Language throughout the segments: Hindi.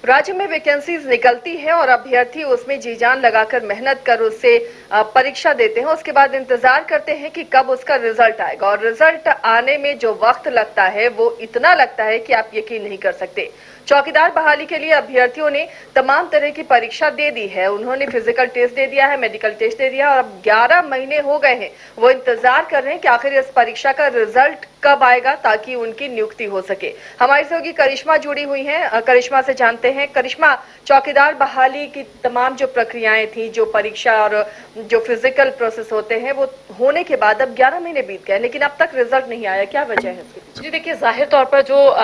राज्य में वैकेंसीज निकलती है और अभ्यर्थी उसमें जी जान लगाकर मेहनत कर उससे परीक्षा देते हैं। उसके बाद इंतजार करते हैं कि कब उसका रिजल्ट आएगा और रिजल्ट आने में जो वक्त लगता है वो इतना लगता है कि आप यकीन नहीं कर सकते। चौकीदार बहाली के लिए अभ्यर्थियों ने तमाम तरह की परीक्षा दे दी है। उन्होंने फिजिकल टेस्ट दे दिया है, मेडिकल टेस्ट दे दिया और अब 11 महीने हो गए हैं। वो इंतजार कर रहे हैं कि आखिर इस परीक्षा का रिजल्ट कब आएगा ताकि उनकी नियुक्ति हो सके। हमारी सहयोगी करिश्मा जुड़ी हुई हैं। करिश्मा से जानते हैं। करिश्मा, चौकीदार बहाली की तमाम जो प्रक्रियाएं थी, जो परीक्षा और जो फिजिकल प्रोसेस होते हैं, वो होने के बाद अब 11 महीने बीत गए लेकिन अब तक रिजल्ट नहीं आया, क्या वजह है इसके पीछे? जी देखिए, जाहिर तौर पर जो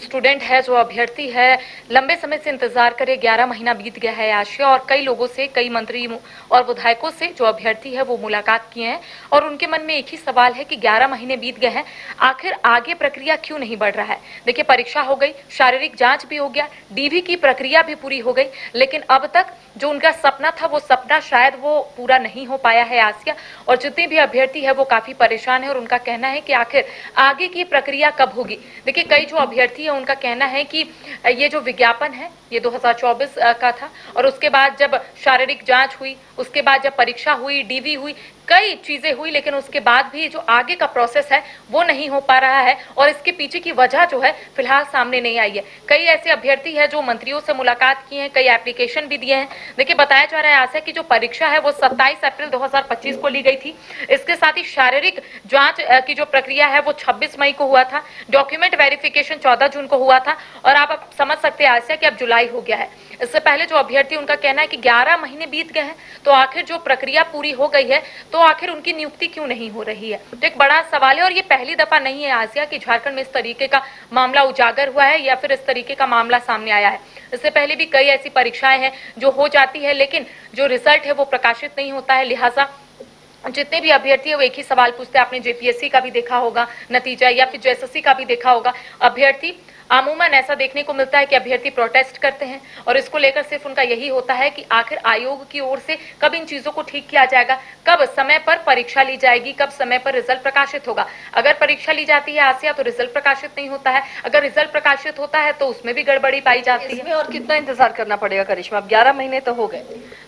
स्टूडेंट है, जो अभ्यर्थी है, लंबे समय से इंतजार करे, 11 महीना बीत गया है आशिया, और कई लोगों से, कई मंत्री और विधायकों से जो अभ्यर्थी है वो मुलाकात किए हैं और उनके मन में एक ही सवाल है कि 11 महीने बीत गए हैं, आखिर आगे प्रक्रिया क्यों नहीं बढ़ रहा है। देखिए, परीक्षा हो गई, शारीरिक जांच भी हो गया, डीवी की प्रक्रिया भी पूरी हो गई, लेकिन अब तक जो उनका सपना था वो सपना शायद वो पूरा नहीं हो पाया है आसिया। और जितने भी अभ्यर्थी है वो काफी परेशान है और उनका कहना है कि आखिर आगे की प्रक्रिया कब होगी। देखिए, कई जो अभ्यर्थी है उनका कहना है कि ये जो विज्ञापन है ये 2024 का था और उसके बाद जब शारीरिक जांच हुई, उसके बाद जब परीक्षा हुई, डीवी हुई, कई चीजें हुई, लेकिन उसके बाद भी जो आगे का प्रोसेस है वो नहीं हो पा रहा है और इसके पीछे की वजह जो है फिलहाल सामने नहीं आई है। कई ऐसे अभ्यर्थी हैं जो मंत्रियों से मुलाकात किए हैं, कई एप्लीकेशन भी दिए हैं। देखिए, बताया जा रहा है आशा की जो परीक्षा है वो 27 अप्रैल 2025 को ली गई थी। इसके साथ ही शारीरिक जांच की जो प्रक्रिया है वो 26 मई को हुआ था। डॉक्यूमेंट वेरिफिकेशन 14 जून को हुआ था और आप समझ सकते हैं आशा कि अब जुलाई हो गया है। इससे पहले जो अभ्यर्थी, उनका कहना है कि 11 महीने बीत गए हैं, तो आखिर जो प्रक्रिया पूरी हो गई है तो आखिर उनकी नियुक्ति क्यों नहीं हो रही है। तो एक बड़ा सवाल है और ये पहली दफा नहीं है आसिया कि झारखंड में इस तरीके का मामला उजागर हुआ है या फिर इस तरीके का मामला सामने आया है। इससे पहले भी कई ऐसी परीक्षाएं हैं जो हो जाती है लेकिन जो रिजल्ट है वो प्रकाशित नहीं होता है। लिहाजा जितने भी अभ्यर्थी है वो एक ही सवाल पूछते हैं। आपने जेपीएससी का भी देखा होगा नतीजा या फिर जेएसएससी का भी देखा होगा। अभ्यर्थी अमूमन ऐसा देखने को मिलता है कि अभ्यर्थी प्रोटेस्ट करते हैं और इसको लेकर सिर्फ उनका यही होता है कि आखिर आयोग की ओर से कब इन चीजों को ठीक किया जाएगा, कब समय पर परीक्षा ली जाएगी, कब समय पर रिजल्ट प्रकाशित होगा। अगर परीक्षा ली जाती है आसिया तो रिजल्ट प्रकाशित नहीं होता है, अगर रिजल्ट प्रकाशित होता है तो उसमें भी गड़बड़ी पाई जाती है। और कितना इंतजार करना पड़ेगा करिश्मा? अब 11 महीने तो हो गए।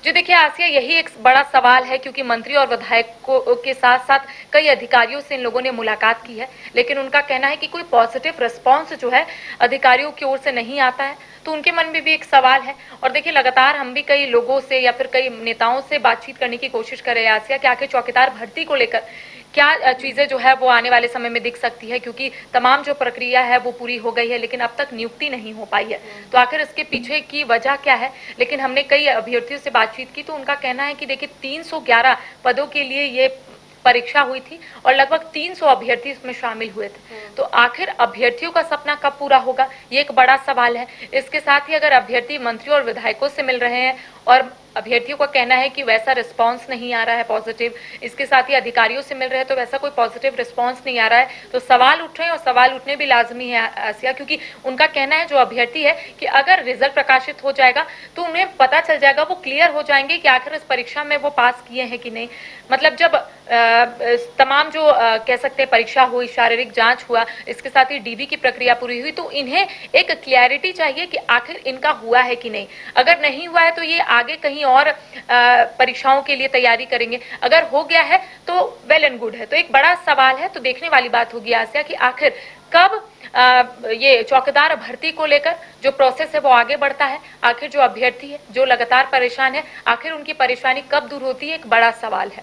जी देखिए आसिया, यही एक बड़ा सवाल है क्योंकि मंत्री और विधायकों के साथ साथ कई अधिकारियों से इन लोगों ने मुलाकात की है, लेकिन उनका कहना है कि कोई पॉजिटिव रिस्पॉन्स जो है अधिकारियों की ओर से नहीं आता है। तो उनके मन में भी एक सवाल है। और देखिए, लगातार हम भी कई लोगों से या फिर कई नेताओं से बातचीत करने की कोशिश कर रहे हैं आसिया कि आखिर चौकीदार भर्ती को लेकर क्या चीजें जो है वो आने वाले समय में दिख सकती है, क्योंकि तमाम जो प्रक्रिया है वो पूरी हो गई है लेकिन अब तक नियुक्ति नहीं हो पाई है। तो आखिर इसके पीछे की वजह क्या है। लेकिन हमने कई अभ्यर्थियों से बातचीत की तो उनका कहना है कि देखिए 311 पदों के लिए ये परीक्षा हुई थी और लगभग 300 अभ्यर्थी इसमें शामिल हुए थे। तो आखिर अभ्यर्थियों का सपना कब पूरा होगा, ये एक बड़ा सवाल है। इसके साथ ही अगर अभ्यर्थी मंत्री और विधायकों से मिल रहे हैं और अभ्यर्थियों का कहना है कि वैसा रिस्पांस नहीं आ रहा है पॉजिटिव, इसके साथ ही अधिकारियों से मिल रहे हैं तो वैसा कोई पॉजिटिव रिस्पांस नहीं आ रहा है, तो सवाल उठ रहे हैं और सवाल उठने भी लाजमी है आसिया। क्योंकि उनका कहना है, जो अभ्यर्थी है, कि अगर रिजल्ट प्रकाशित हो जाएगा तो उन्हें पता चल जाएगा, वो क्लियर हो जाएंगे कि आखिर इस परीक्षा में वो पास किए हैं कि नहीं। मतलब जब तमाम जो कह सकते हैं परीक्षा हुई, शारीरिक जांच हुआ, इसके साथ ही डीवी की प्रक्रिया पूरी हुई, तो इन्हें एक क्लैरिटी चाहिए कि आखिर इनका हुआ है कि नहीं। अगर नहीं हुआ है तो ये आगे कहीं और परीक्षाओं के लिए तैयारी करेंगे, अगर हो गया है तो वेल एंड गुड है। तो एक बड़ा सवाल है। तो देखने वाली बात होगी आसिया कि आखिर कब ये चौकीदार भर्ती को लेकर जो प्रोसेस है वो आगे बढ़ता है, आखिर जो अभ्यर्थी है, जो लगातार परेशान है, आखिर उनकी परेशानी कब दूर होती है, एक बड़ा सवाल है।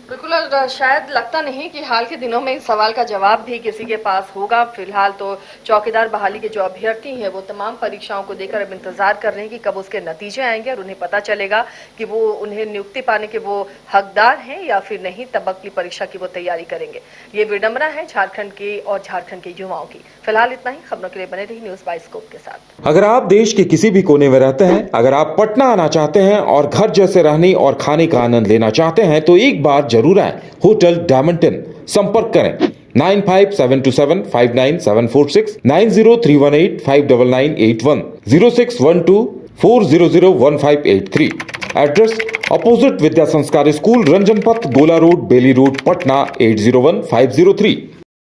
बिल्कुल, और शायद लगता नहीं कि हाल के दिनों में इस सवाल का जवाब भी किसी के पास होगा। फिलहाल तो चौकीदार बहाली के जो अभ्यर्थी हैं वो तमाम परीक्षाओं को देकर अब इंतजार कर रहे हैं कि कब उसके नतीजे आएंगे और उन्हें पता चलेगा कि वो उन्हें नियुक्ति पाने के वो हकदार हैं या फिर नहीं, तब अगली परीक्षा की वो तैयारी करेंगे। ये विडंबना है झारखंड की और झारखंड के युवाओं की। फिलहाल इतना ही। खबरों के लिए बने रही न्यूज बाइस्कोप के साथ। अगर आप देश के किसी भी कोने में रहते हैं, अगर आप पटना आना चाहते हैं और घर जैसे रहने और खाने का आनंद लेना चाहते हैं तो एक बार जरूर आए होटल डायमंड इन। संपर्क करें 9572759746, 9031859981, 0612400158 एड्रेस अपोजिट विद्या संस्कार स्कूल, रंजन पथ, गोला रोड, बेली रोड, पटना 801503।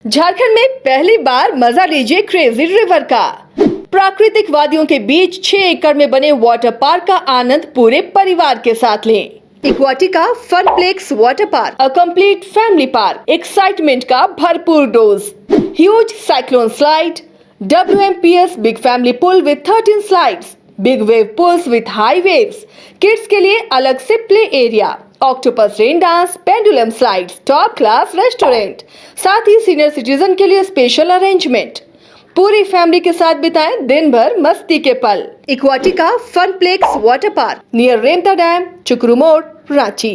झारखंड में पहली बार मजा लीजिए क्रेजी रिवर का। प्राकृतिक वादियों के बीच 6 एकड़ में बने वाटर पार्क का आनंद पूरे परिवार के साथ लें। Equatica Funplex water park, a complete family park, excitement का भरपूर dose, huge cyclone slide, WMPS big family pool with 13 slides, big wave pools with high waves, kids के लिए अलग से play area, octopus rain dance, pendulum slides, top class restaurant, साथ ही सीनियर सिटीजन के लिए स्पेशल अरेंजमेंट। पूरी फैमिली के साथ बिताएं दिन भर मस्ती के पल। इक्वाटिका Funplex water park near Remta dam, चुकरू मोड़, रांची।